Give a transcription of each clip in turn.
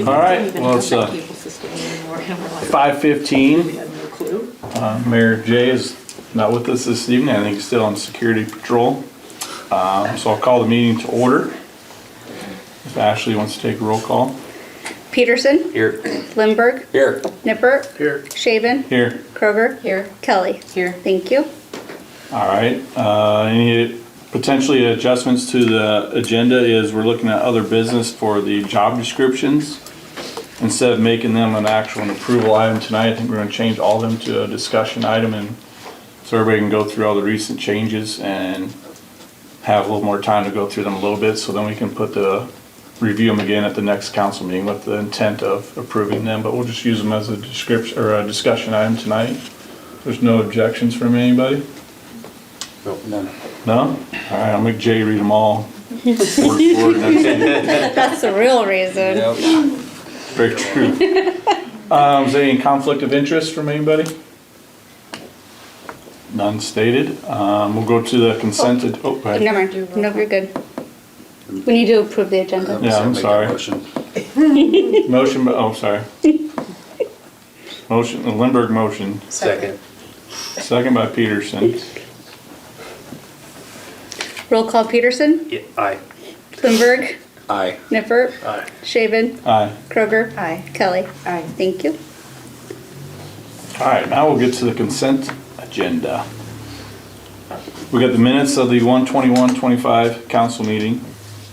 All right, well, it's Cable system anymore. And we're like, 5:15. we had no clue. Mayor Jay is not with us this evening. I think he's still on security patrol. So I'll call the meeting to order. If Ashley wants to take a roll call. Peterson. Here. Lindberg. Here. Nippert. Here. Shaven. Here. Kroger. Here. Kelly. Here. Thank you. All right, any potentially adjustments to the agenda is we're looking at other business for the job descriptions. Instead of making them an actual approval item tonight, I think we're gonna change all of them to a discussion item, and so everybody can go through all the recent changes and have a little more time to go through them a little bit, so then we can review them again at the next council meeting with the intent of approving them, but we'll just use them as a description or a discussion item tonight. There's no objections from anybody? Nope, none. No? All right, I'll make Jay read them all. Word for word, and that's That's the real reason. Yep. very true. Is there any conflict of interest from anybody? None stated. We'll go to the consented, go ahead. Never mind. No, you're good. We need to approve the agenda. Yeah, I'm Make that sorry. motion. Motion, sorry. Motion, the Lindbergh motion, Second. second by Peterson. Roll call Peterson. Yeah, aye. Lindberg. Aye. Nippert. Aye. Shaven. Aye. Kroger. Aye. Kelly. Aye. Thank you. All right, now we'll get to the consent agenda. We got the minutes of the 1/21/25 council meeting.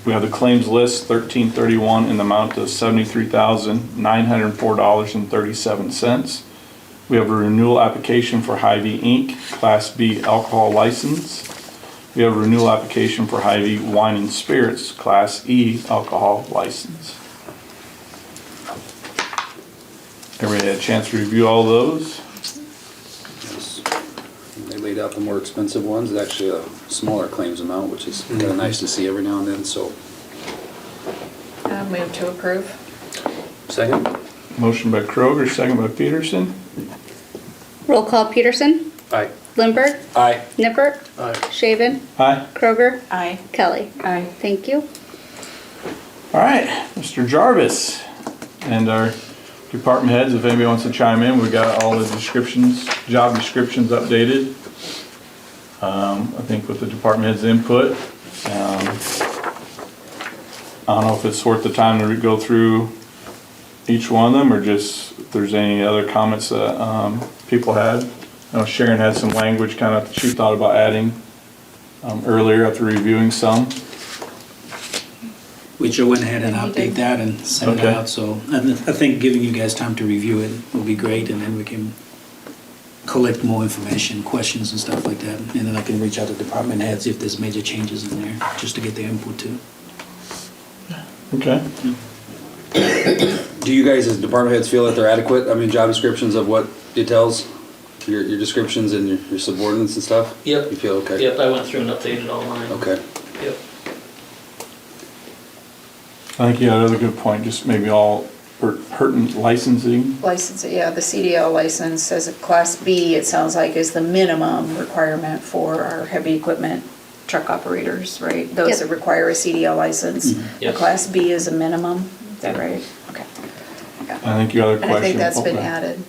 We have the claims list 1331 in the amount of $73,904.37. We have a renewal application for Hy-Vee Inc., Class B alcohol license. We have a renewal application for Hy-Vee Wine and Spirits, Class E alcohol license. Everybody had a chance to review all those? Yes. They laid out the more expensive ones, it's actually a smaller claims amount, which is kind of nice to see every now and then, so. Move to approve. Second? Motion by Kroger, second by Peterson. Roll call Peterson. Aye. Lindberg. Aye. Nippert. Aye. Shaven. Aye. Kroger. Aye. Kelly. Aye. Thank you. All right, Mr. Jarvis and our department heads, if anybody wants to chime in, we got all the descriptions, job descriptions updated. I think with the department heads' input. I don't know if it's worth the time to go through each one of them or just if there's any other comments that people had. I know Sharon had some language kind of she thought about adding earlier after reviewing some. We just went ahead and And he update did. that and send it Okay. out, so I think giving you guys time to review it will be great, and then we can collect more information, questions and stuff like that, and then I can reach out to department heads if there's major changes in there, just to get their input too. Okay. Do you guys as department heads feel that they're adequate? I mean, job descriptions of what details, your descriptions and your subordinates and stuff? Yep. You feel okay? Yep, I went through and updated all mine. Okay. Yep. I think you had another good point, just maybe all pertinent licensing. License, yeah, the CDL license says a Class B, it sounds like, is the minimum requirement for our heavy equipment truck operators, right? Those Yep. that require a CDL license. The Yep. Class B is a minimum, is that right? Okay. Yeah. I think your other And question. I think that's been okay. added.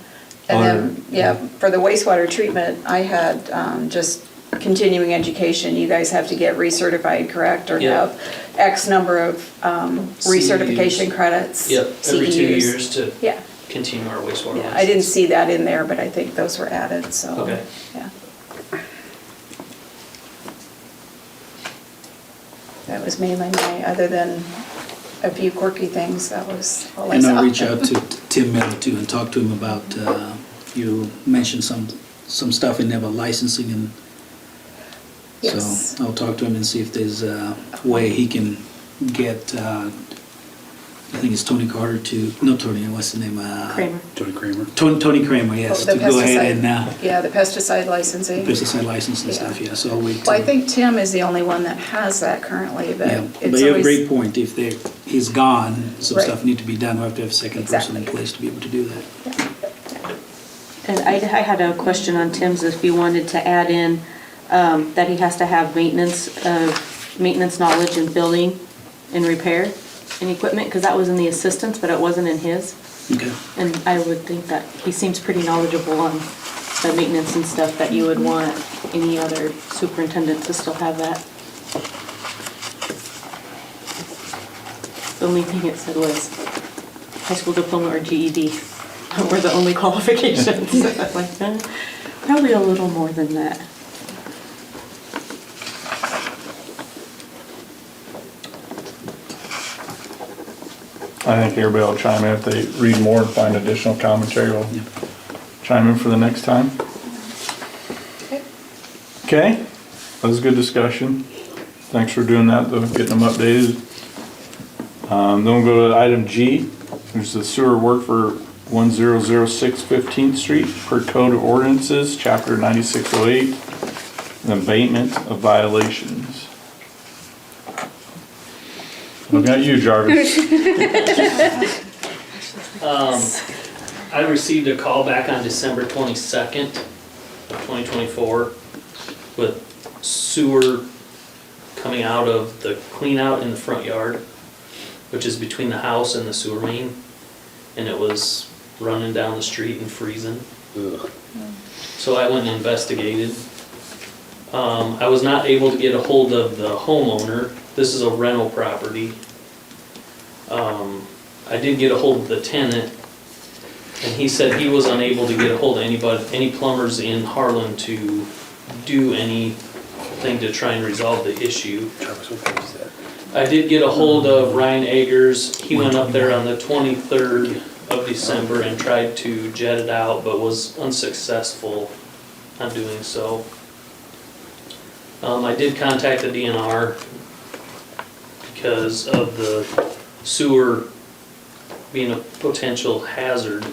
And then, yeah, for the wastewater treatment, I had just continuing education, you guys have to get recertified, correct? Or Yeah. have X number of recertification credits? Yep, every 2 CEUs. years to Yeah. continue our wastewater Yeah, I didn't license. see that in there, but I think those were added, so. Okay. Yeah. That was mainly other than a few quirky things, that was all I And saw. I'll reach out to Tim Miller too and talk to him about, you mentioned some stuff in there about licensing, and Yes. so I'll talk to him and see if there's a way he can get, I think it's Tony Carter to, no Tony, what's the name? Kramer. Tony Kramer. Tony Kramer, yes, Oh, to the go ahead pesticide- and, Yeah, the pesticide licensing. pesticide license and Yeah. stuff, yeah, so I'll wait. Well, I till- think Tim is the only one that has that currently, but Yeah, it's but you have a always. great point, if he's gone, some Right. stuff need to be done, we'll have to have a second person in Exactly. place to be able to do that. And I had a question on Tim's, if you wanted to add in that he has to have maintenance knowledge in building and repair. and equipment, because that was in the assistance, but it wasn't in his. Okay. And I would think that he seems pretty knowledgeable on the maintenance and stuff, that you would want any other superintendent to still have that. The only thing it said was high school diploma or GED were the only qualifications. Like, probably a little more than that. I think everybody will chime in if they read more and find additional commentary, we'll chime in for the next time. Okay, that was a good discussion. Thanks for doing that, though, getting them updated. Then we'll go to item G, there's the sewer work for 1006 15th Street per Code of Ordinances, Chapter 9608, an abatement of violations. Looking at you, Jarvis. I received a call back on December 22nd of 2024 with sewer coming out of the clean out in the front yard, which is between the house and the sewer main, and it was running down the street and freezing. Ugh. So I went and investigated. I was not able to get a hold of the homeowner. This is a rental property. I did get a hold of the tenant, and he said he was unable to get a hold of any plumbers in Harlan to do anything to try and resolve the issue. Travis, what page is that? I did get a hold of Ryan Eggers. He went up there on the 23rd of December and tried to jet it out, but was unsuccessful on doing so. I did contact the DNR because of the sewer being a potential hazard,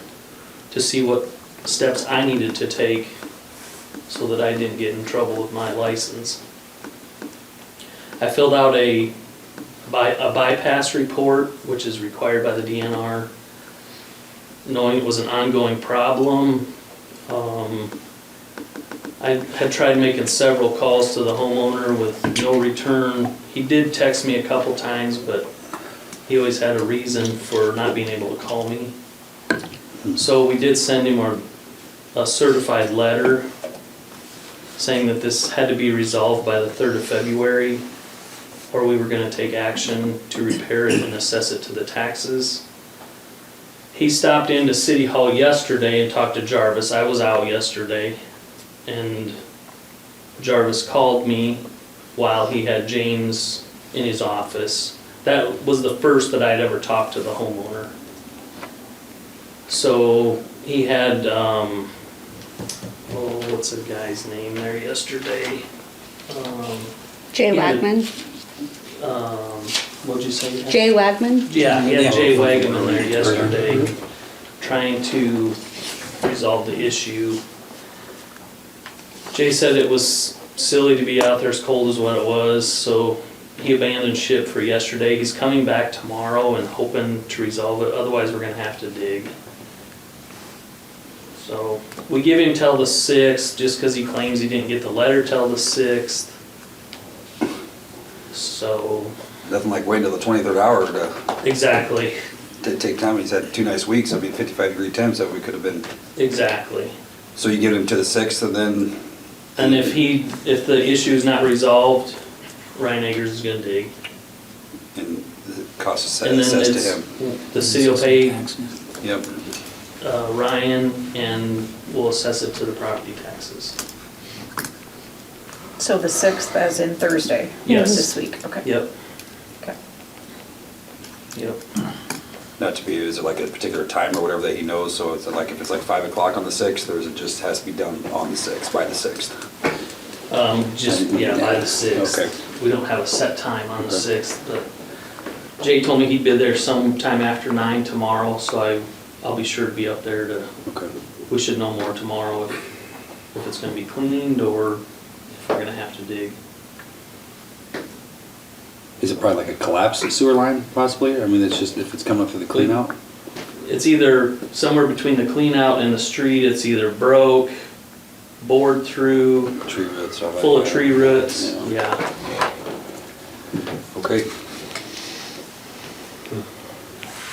to see what steps I needed to take so that I didn't get in trouble with my license. I filled out a bypass report, which is required by the DNR, knowing it was an ongoing problem. I had tried making several calls to the homeowner with no return. He did text me a couple times, but he always had a reason for not being able to call me. So we did send him a certified letter saying that this had to be resolved by the 3rd of February, or we were gonna take action to repair it and assess it to the taxes. He stopped into City Hall yesterday and talked to Jarvis. I was out yesterday, and Jarvis called me while he had James in his office. That was the first that I'd ever talked to the homeowner. So he had, what's the guy's name there yesterday? Jay Yeah. Wagman? What'd you say? Jay Wagman? Yeah, he Yeah. had Jay Wagman in there yesterday, trying to resolve the issue. Jay said it was silly to be out there as cold as what it was, so he abandoned ship for yesterday. He's coming back tomorrow and hoping to resolve it, otherwise we're gonna have to dig. So, we give him till the 6th, just because he claims he didn't get the letter till the 6th. So, Nothing like waiting till the 23rd hour exactly, to take time. He's had 2 nice weeks. I mean, 55-degree temps that we could have been. exactly. So you get him to the 6th and then. And if the issue is not resolved, Ryan Eggers is gonna dig. And the cost is And then assessed to it's, him. the city will pay Yep. Ryan, and we'll assess it to the property taxes. So the 6th as in Thursday? Yes. This week, okay. Yep, Okay. yep. Not to be, is it like a particular time or whatever that he knows? So it's like, if it's like 5 o'clock on the 6th, or is it just has to be done on the 6th, by the 6th? By the 6th. Okay. We don't have a set time on the Okay. 6th, but Jay told me he'd be there sometime after 9 tomorrow, so I'll be sure to be up there to, Okay. we should know more tomorrow if it's gonna be cleaned or if we're gonna have to dig. Is it probably like a collapsed sewer line possibly? I mean, it's just, if it's coming up through the clean out? It's either somewhere between the clean out and the street, it's either broke, bored through, Tree roots, all that. full of tree roots, Yeah. yeah. Okay.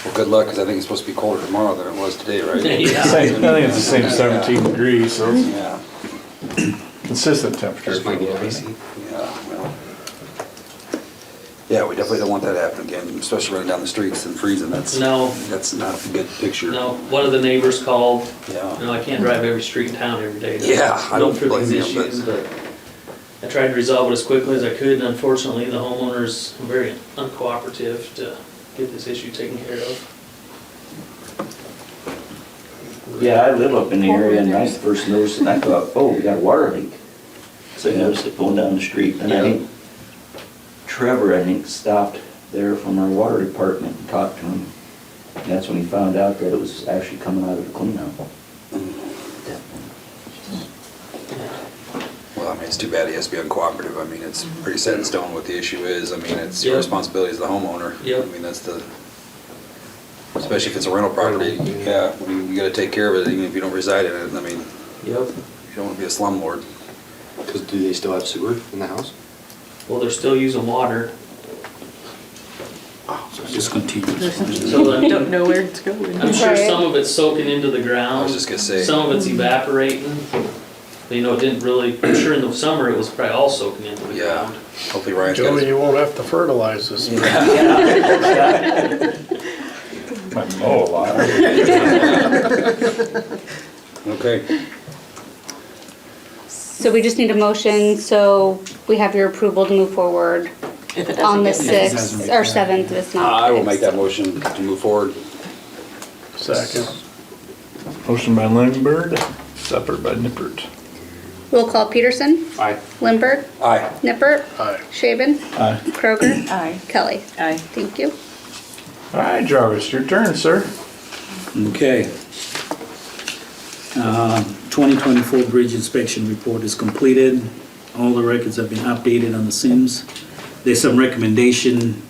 Well, good luck, because I think it's supposed to be colder tomorrow than it was today, right? Yeah. Same, I think it's the same 17 degrees, so it's Yeah, consistent temperature. Just might get icy. yeah, well. Yeah, we definitely don't want that to happen again, especially running down the streets and freezing. That's not a good picture. No, one of the neighbors called, Yeah. you know, I can't drive every street in town every day. to Yeah, I don't look for these blame you, issues, but I tried to resolve it as quickly as I could, and unfortunately, the homeowner's very uncooperative to get this issue taken care of. Yeah, I live up in the area, and I first noticed, and I thought, oh, we got a water leak. So I noticed it going down the street, and I think Trevor, stopped there from our water department and talked to him. And that's when he found out that it was actually coming out of the cleanout. Well, I mean, it's too bad he has to be uncooperative. I mean, it's pretty set in stone what the issue is. I mean, it's your Yep. responsibility as the homeowner. Yep. I mean, that's especially if it's a rental property, yeah, you gotta take care of it, even if you don't reside in it. I mean, Yep. you don't wanna be a slumlord. Because do they still have sewer in the house? Well, they're still using water, So it's just continuous. so I don't know where it's going. I'm sure Right. some of it's soaking into the I ground. was just gonna say. Some of it's evaporating. But, you know, it didn't really, I'm sure in the summer it was probably all soaking into the Yeah, ground. hopefully Ryan's got Joey, his. you won't have to fertilize this. Might mow a lot. Okay, So we just need a motion, so we have your approval to move forward If it on doesn't the get. 6th or 7th, it's not. I will make that motion to move forward. Second. Motion by Lindberg, support by Nippert. Roll call Peterson, Aye. Lindberg, Aye. Nippert, Aye. Shaven, Aye. Kroger, Aye. Kelly. Aye. Thank you. All right, Jarvis, your turn, sir. Okay. 2024 bridge inspection report is completed. All the records have been updated on the Sims. There's some recommendation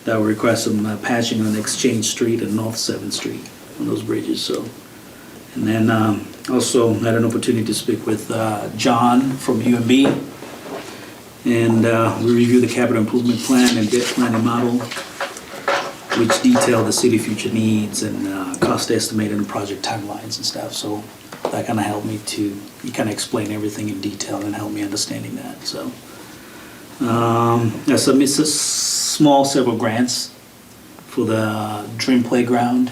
that will request some patching on Exchange Street and North 7th Street on those bridges, so. And then also had an opportunity to speak with John from UMB. And we reviewed the capital improvement plan and debt planning model, which detail the city future needs and cost estimate and project timelines and stuff. So that kind of helped me to kind of explain everything in detail and help me understanding that. So I submitted several grants for the Dream Playground.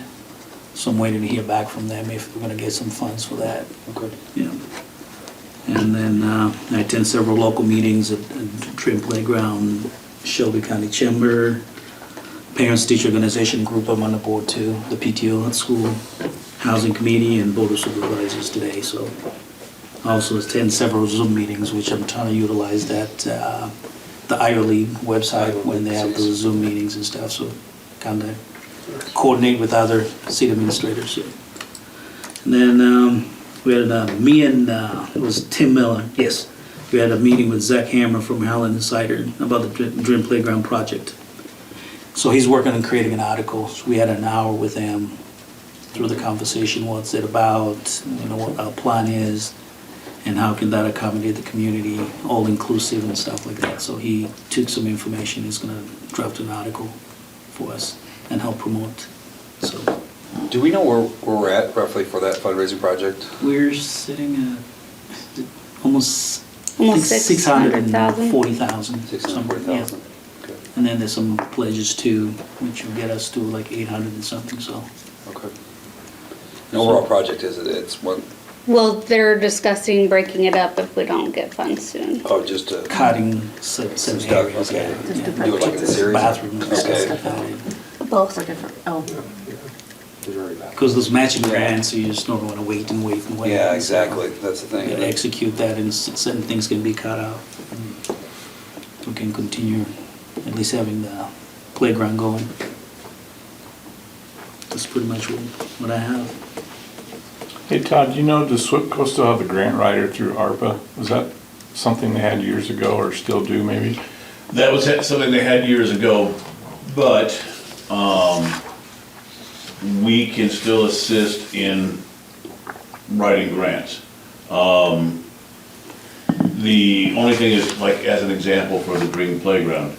So I'm waiting to hear back from them if we're going to get some funds for that. Okay. Yeah. And then I attend several local meetings at Dream Playground, Shelby County Chamber, Parents Teacher Organization Group, I'm on the board too, the PTO at school, Housing Committee, and Board of Supervisors today, so. I also attend several Zoom meetings, which I'm trying to utilize that, the Iowa League website when they have those Zoom meetings and stuff, so kind of coordinate with other city administrators, yeah. And then we had it was Tim Miller, yes. We had a meeting with Zach Hammer from Harlan Insider about the Dream Playground project. So he's working on creating an article. So we had an hour with him through the conversation, what's it about, you know, what our plan is, and how can that accommodate the community, all inclusive and stuff like that. So he took some information, he's gonna draft an article for us and help promote, so. Do we know where we're at roughly for that fundraising project? We're sitting at almost Almost 600,000. 40,000. 640,000. Okay. And then there's some pledges too, which will get us to like 800 and something, so. Okay. The overall project is, it's one, Well, they're discussing breaking it up if we don't get funds soon. oh, just to. Cutting some stuff, areas, okay. yeah. Just Yeah. different Do it like in places. series? Bathrooms and Okay. stuff like that. Both. For different, oh. Because those matching grants, you just don't want to wait and wait and wait. Yeah, exactly, that's the You thing. gotta execute that and certain things can be cut out. We can continue at least having the playground going. That's pretty much what I have. Hey Todd, you know, does SWPCO still have a grant writer through ARPA? Was that something they had years ago or still do maybe? That was something they had years ago, but we can still assist in writing grants. The only thing is, like, as an example for the green playground,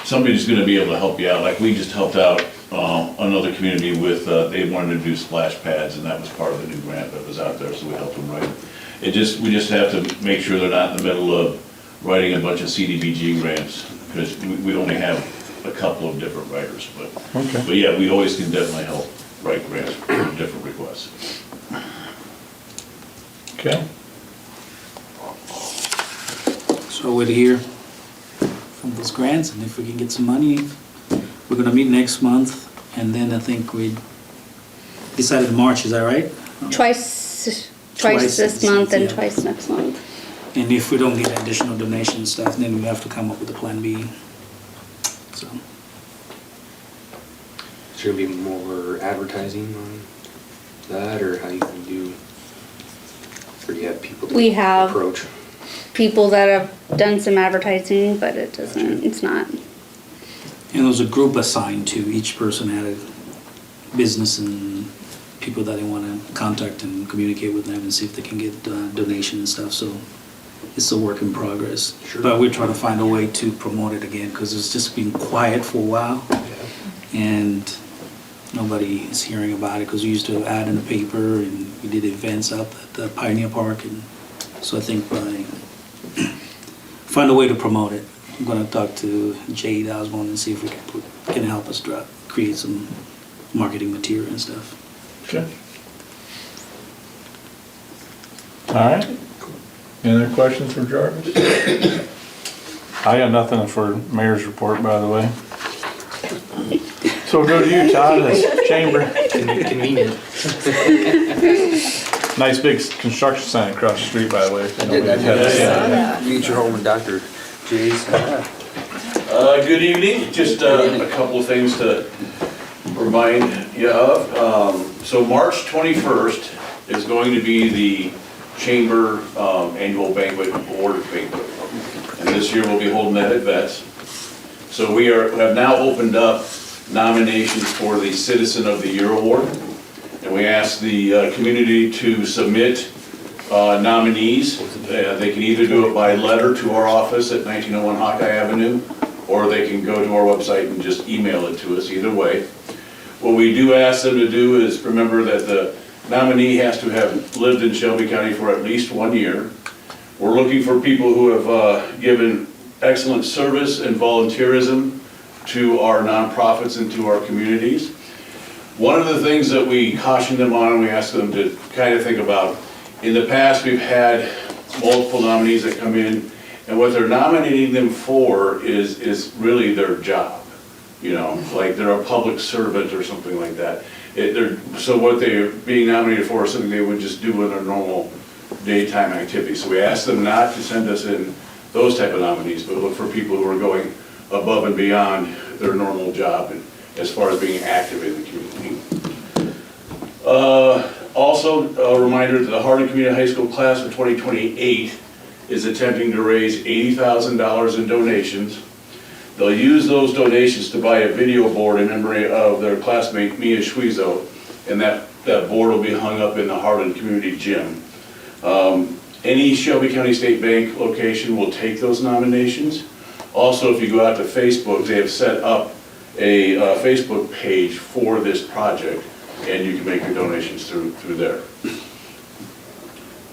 somebody's gonna be able to help you out, like we just helped out another community with, they wanted to do splash pads, and that was part of the new grant that was out there, so we helped them write it. We just have to make sure they're not in the middle of writing a bunch of CDBG grants, because we only have a couple of different writers, Okay. but yeah, we always can definitely help write grants for different requests. Okay. So we're here from those grants, and if we can get some money, we're gonna meet next month, and then I think we decided March, is that right? Twice Twice this this month month, and yeah. twice next month. And if we don't get additional donation stuff, then we have to come up with a plan B. So, Should be more advertising on that, or how you can do, or do you have people to We have- approach? People that have done some advertising, but it's not. and there was a group assigned to each person had a business and people that they want to contact and communicate with them and see if they can get donation and stuff, so it's a work in progress. Sure. But we're trying to find a way to promote it again, because it's just been quiet for a while, and nobody is hearing about it, because we used to ad in the paper, and we did events up at the Pioneer Park, and so I think by, find a way to promote it. I'm gonna talk to Jade Osborne and see if we can help us create some marketing material and stuff. Okay. All right. Any other questions for Jarvis? I got nothing for mayor's report, by the way. So we'll go to you, Todd, as chamber. Convenient. Nice big construction sign across the street, by the way. if Did that, nobody's had it. Meet your home and Dr. J's. Good evening, just a couple of things to remind you of. So March 21st is going to be the Chamber Annual Banquet Award Banquet. And this year we'll be holding that at Vets. So we have now opened up nominations for the Citizen of the Year Award. And we asked the community to submit nominees. They can either do it by letter to our office at 1901 Hawkeye Avenue, or they can go to our website and just email it to us, either way. What we do ask them to do is remember that the nominee has to have lived in Shelby County for at least 1 year. We're looking for people who have given excellent service and volunteerism to our nonprofits and to our communities. One of the things that we caution them on, and we ask them to kind of think about, in the past we've had multiple nominees that come in, and what they're nominating them for is really their job. You know, like they're a public servant or something like that. So what they're being nominated for is something they would just do in their normal daytime activity. So we ask them not to send us in those type of nominees, but look for people who are going above and beyond their normal job and as far as being active in the community. Also, a reminder that the Harlan Community High School class of 2028 is attempting to raise $80,000 in donations. They'll use those donations to buy a video board in memory of their classmate Mia Schwezo, and that board will be hung up in the Harlan Community Gym. Any Shelby County State Bank location will take those nominations. Also, if you go out to Facebook, they have set up a Facebook page for this project, and you can make your donations through there.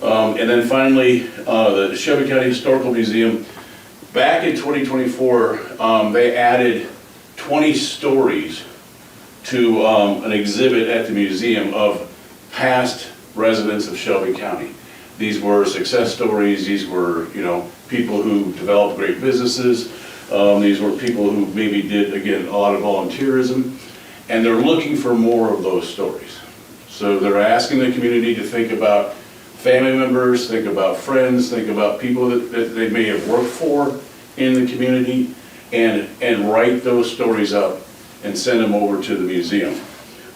And then finally, the Shelby County Historical Museum, back in 2024, they added 20 stories to an exhibit at the museum of past residents of Shelby County. These were success stories, these were, you know, people who developed great businesses, these were people who maybe did, again, a lot of volunteerism, and they're looking for more of those stories. So they're asking the community to think about family members, think about friends, think about people that they may have worked for in the community, and write those stories up and send them over to the museum.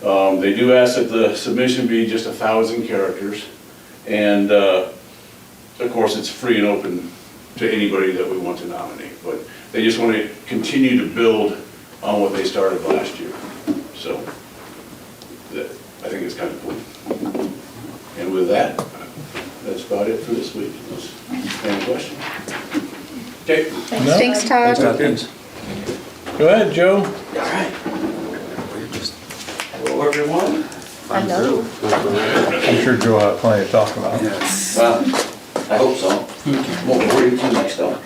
They do ask that the submission be just 1,000 characters, and of course it's free and open to anybody that we want to nominate, but they just want to continue to build on what they started last year. So I think it's kind of cool. And with that, that's about it for this week. Any questions? Okay. Thanks, Todd. Go ahead, Joe. All right. Hello, everyone. Hello. I'm sure Joe will have plenty to talk about. Yes. Well, I hope so. Won't worry too much though.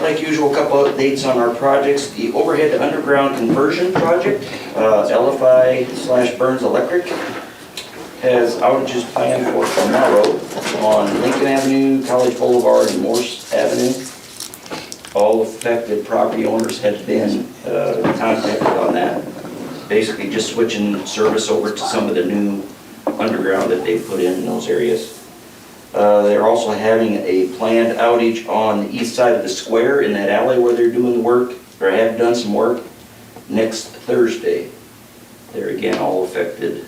Like usual, a couple updates on our projects. The overhead to underground conversion project, LFI/Burns Electric, has outages planned for tomorrow on Lincoln Avenue, College Boulevard, and Morse Avenue. All affected property owners have been contacted on that. Basically just switching service over to some of the new underground that they put in those areas. They're also having a planned outage on the east side of the square in that alley where they're doing the work, or have done some work, next Thursday. There again, all affected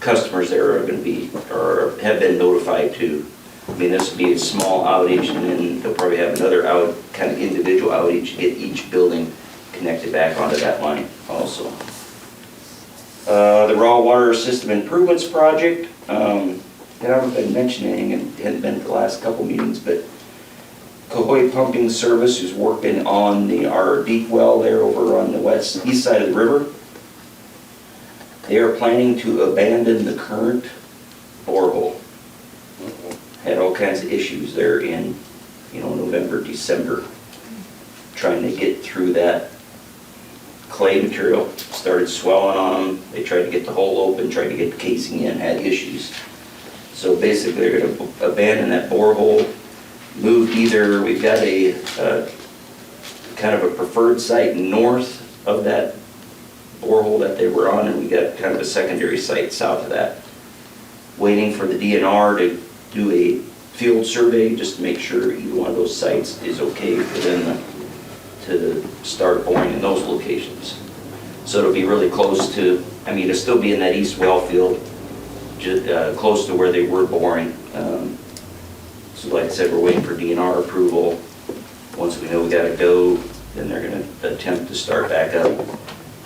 customers there are going to be, or have been notified too. I mean, this will be a small outage, and then they'll probably have another kind of individual outage to get each building connected back onto that line also. The raw water system improvements project, I haven't been mentioning, and hadn't been for the last couple meetings, but Cohoy Pumping Service is working on our deep well there over on the east side of the river. They are planning to abandon the current borehole. Had all kinds of issues there in, November, December, trying to get through that clay material. Started swelling on them. They tried to get the hole open, tried to get the casing in, had issues. So basically they're going to abandon that borehole, move we've got a kind of a preferred site north of that borehole that they were on, and we got kind of a secondary site south of that. Waiting for the DNR to do a field survey just to make sure either one of those sites is okay for them to start boring in those locations. So it'll be really close to, it'll still be in that east well field, just, close to where they were boring. So like I said, we're waiting for DNR approval. Once we know we gotta go, then they're gonna attempt to start back up.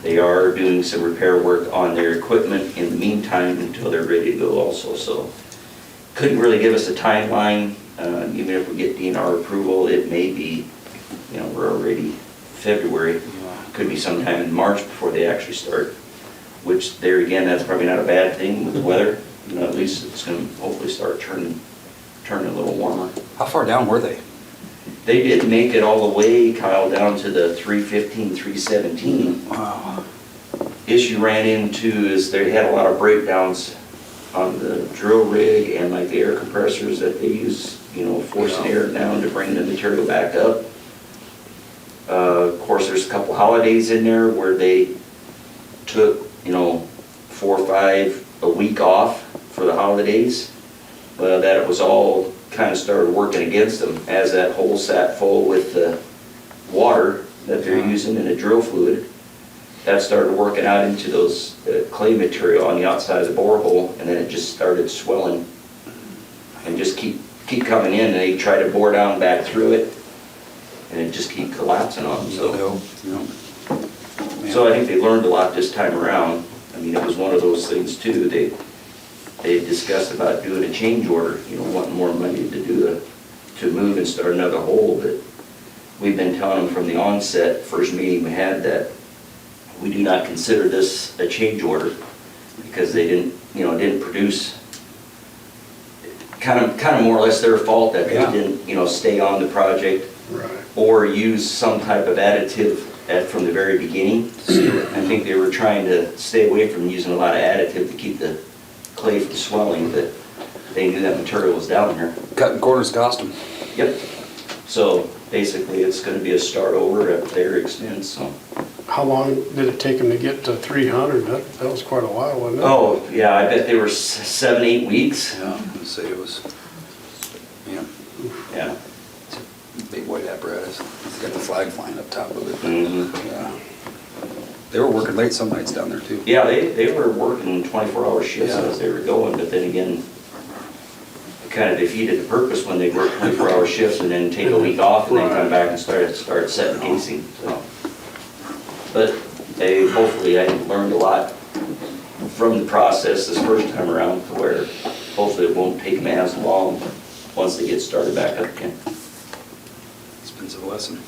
They are doing some repair work on their equipment in the meantime until they're ready to go also. So couldn't really give us a timeline. Even if we get DNR approval, it may be, we're already February. Could be sometime in March before they actually start. Which there again, that's probably not a bad thing with the weather. At least it's going to hopefully start turning a little warmer. How far down were they? They did make it all the way, Kyle, down to the 315, 317. Wow. Issue ran into is they had a lot of breakdowns on the drill rig and like the air compressors that they use, forcing air down to bring the material back up. Of course, there's a couple holidays in there where they took, 4 or 5 a week off for the holidays. Well, that it was all kind of started working against them as that hole sat full with the water that they're using in the drill fluid. That started working out into those clay material on the outside of the borehole, and then it just started swelling and just keep coming in, and they try to bore down back through it, and it just keep collapsing on them. So I think they learned a lot this time around. It was one of those things too. They discussed about doing a change order, wanting more money to move and start another hole, but we've been telling them from the onset, first meeting we had, that we do not consider this a change order because they didn't produce, kind of more or less their fault that they didn't, stay on the project. Right. Or use some type of additive from the very beginning. I think they were trying to stay away from using a lot of additive to keep the clay from swelling, but they knew that material was down here. Cutting corners cost them. Yep. So basically it's going to be a start over at their expense. So. How long did it take them to get to 300? That was quite a while, wasn't it? Oh, yeah, I bet they were 7, 8 weeks. Yeah, I would say it was, Yeah. big white apparatus. It's got the flag flying up top of it. Mm-hmm. Yeah. They were working late some nights down there too. Yeah, they were working 24-hour shifts Yeah. as they were going, but then again, it kind of defeated the purpose when they work 24-hour shifts and then take a week off and then come back and start setting casing. So. But hopefully I learned a lot from the process this first time around, to where hopefully it won't take them as long once they get started back up again. It's been expensive lesson.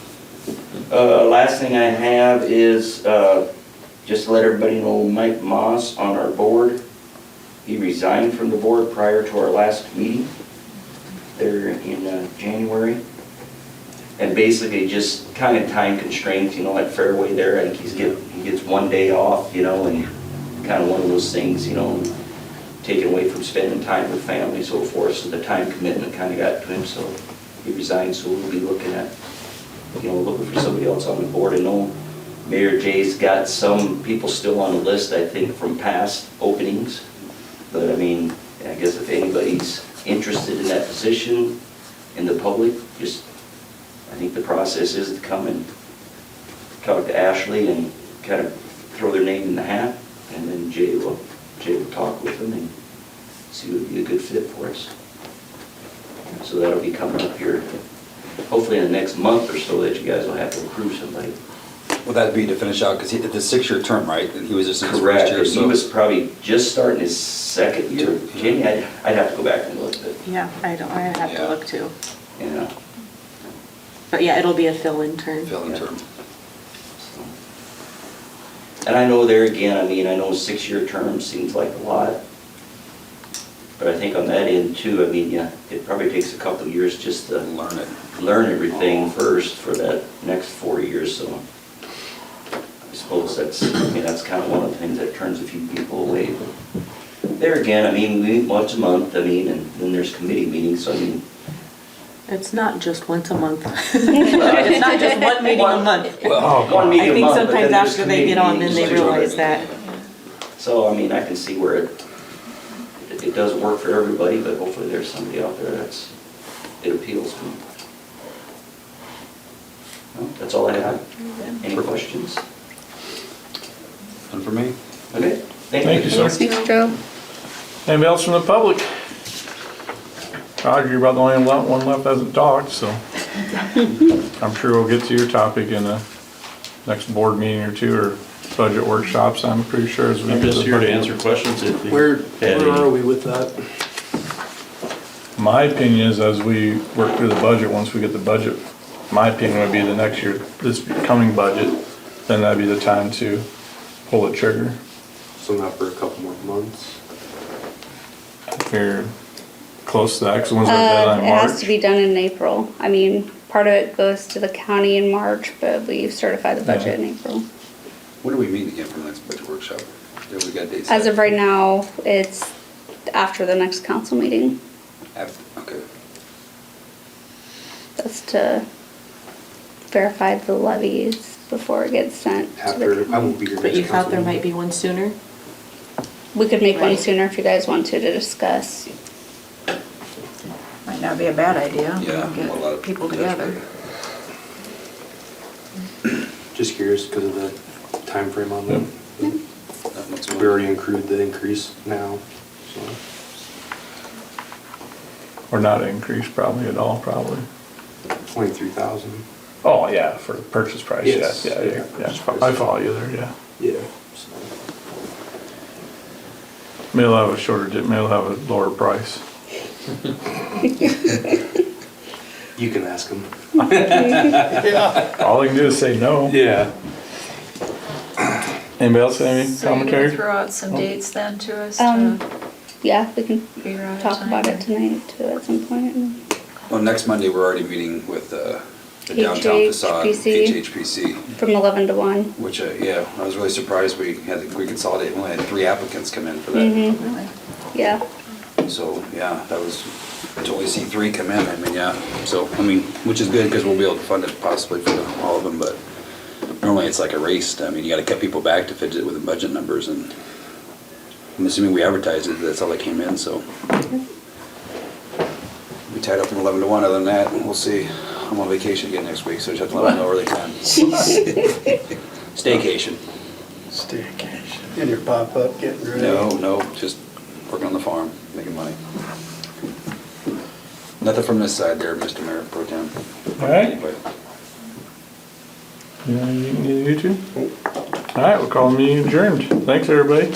Last thing I have is, just to let everybody know, Mike Moss on our board, he resigned from the board prior to our last meeting there in January. And basically just kind of time constraints, you know, at Fairway there, I think he gets one day off, you know, and kind of one of those things, you know, taken away from spending time with family, so forth, so the time commitment kind of got to him, so he resigned, so we'll be looking at, you know, looking for somebody else on the board. I know Mayor Jay's got some people still on the list, I think, from past openings, but I mean, I guess if anybody's interested in that position in the public, just, I think the process is to come and talk to Ashley and kind of throw their name in the hat, and then Jay will talk with them and see who would be a good fit for us. So that'll be coming up here, hopefully in the next month or so, that you guys will have to approve somebody. Will that be to finish out, because it's a 6-year term, right? And he was just in his Correct, first year, and he so. was probably just starting his second year. Jenny, I'd have to go back and look, but, Yeah, I have Yeah. to look too. yeah. But yeah, it'll be a fill-in term. Fill-in term. So. And I know there again, I mean, I know 6-year term seems like a lot, but I think on that end too, I mean, yeah, it probably takes a couple of years just to learn everything first for that next 4 years, so I suppose that's kind of one of the things that turns a few people away. But there again, I mean, we meet once a month, I mean, and then there's committee meetings, so I mean, It's not just once a month. It's not just one meeting a month. one meeting I a think month, but sometimes then there's after they get committee on, then they meetings, realize that. So, I mean, I can see where it does work for everybody, but hopefully there's somebody out there it appeals to. Well, that's all I have. Any questions? None for me? Okay, Thank you, sir. Thanks, Joe. Anybody else from the public? Roger, you're about the only one left that hasn't talked, so. I'm sure we'll get to your topic in the next board meeting or two, or budget workshops, I'm pretty sure. As we I'm get just the here to budget. answer questions if you Where had any. are we with that? My opinion is as we work through the budget, once we get the budget, my opinion would be the next year, this coming budget, then that'd be the time to pull the trigger. So not for a couple more months? If you're close to that, because when's our deadline, It has to March? be done in April. I mean, part of it goes to the county in March, but we certify the budget in April. When do we meet again for the next budget workshop? Have we got dates? As set? of right now, it's after the next council meeting. Okay. That's to verify the levies before it gets sent to the After, I county. won't be here. But you next thought there council might be one sooner? We could make one Right. sooner if you guys want to discuss. Might not be a bad idea. Yeah, Get a lot of people that's together. meeting. Just curious because of the time frame on Yep. them. That next We month. already accrued the increase now, so. Or not increase probably at all, probably. 23,000. Oh, yeah, for the purchase price, yeah, Yes, yeah, yeah. yeah. I follow you there, yeah. Yeah. So. Maybe they'll have a shorter, maybe they'll have a lower price. You can ask them. All they can do is say no. Yeah. Anybody else have any So you're gonna commentary? throw out some dates then to us Um, to Yeah, we can figure out a talk about time? it tonight too at some point. Well, next Monday, we're already meeting with the downtown facade, HHPC. HHPC, From 11 to 1. which, yeah, I was really surprised we consolidated, we only had 3 applicants come in for that. Mm-hmm, Really? yeah. So, yeah, that was, to only see 3 come in, I mean, yeah, so, I mean, which is good, because we'll be able to fund it possibly for all of them, but normally it's like a race, I mean, you gotta cut people back to fit it with the budget numbers, and I'm assuming we advertised it, that's all that came in, so. We tied up from 11 to 1, other than that, we'll see. I'm on vacation again next week, so just have to let them know where they can. Staycation. Staycation. In your pop-up, getting ready. No, just working on the farm, making money. Nothing from this side there, Mr. Mayor Pro Tem. All right. Anyway. Yeah, you two? All right, we'll call the meeting adjourned. Thanks, everybody.